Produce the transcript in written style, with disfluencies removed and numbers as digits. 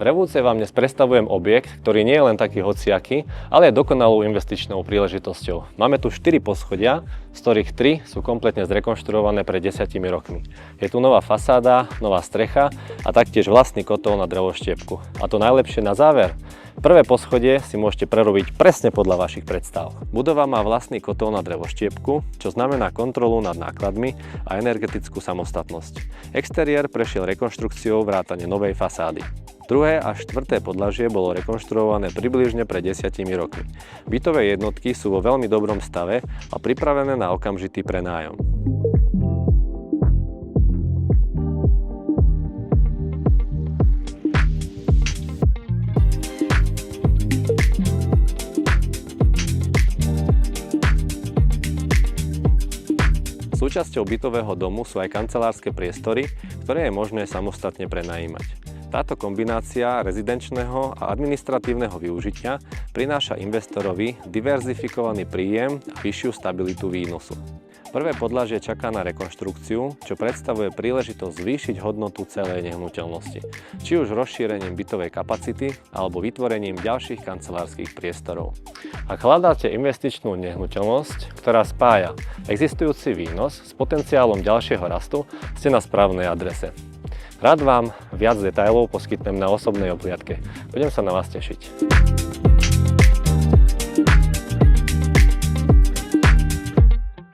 Pre VUC vám dnes predstavujem objekt, ktorý nie je len taký hociaký, ale je dokonalou investičnou príležitosťou. Máme tu 4 poschodia, z ktorých 3 sú kompletne zrekonštruované pred 10 rokmi. Je tu nová fasáda, nová strecha a taktiež vlastný kotol na drevoštiepku. A to najlepšie na záver. Prvé poschodie si môžete prerobiť presne podľa vašich predstav. Budova má vlastný kotol na drevoštiepku, čo znamená kontrolu nad nákladmi a energetickú samostatnosť. Exteriér prešiel rekonštrukciou vrátane novej fasády. Druhé a štvrté podlažie bolo rekonštruované približne pred 10 rokmi. Bytové jednotky sú vo veľmi dobrom stave a pripravené na okamžitý prenájom. Súčasťou bytového domu sú aj kancelárske priestory, ktoré je možné samostatne prenajímať. Táto kombinácia rezidenčného a administratívneho využitia prináša investorovi diverzifikovaný príjem a vyššiu stabilitu výnosu. Prvé podlažie čaká na rekonštrukciu, čo predstavuje príležitosť zvýšiť hodnotu celej nehnuteľnosti, či už rozšírením bytovej kapacity alebo vytvorením ďalších kancelárskych priestorov. Ak hľadáte investičnú nehnuteľnosť, ktorá spája existujúci výnos s potenciálom ďalšieho rastu, ste na správnej adrese. Rád vám viac detailov poskytnem na osobnej obhliadke. Budem sa na vás tešiť.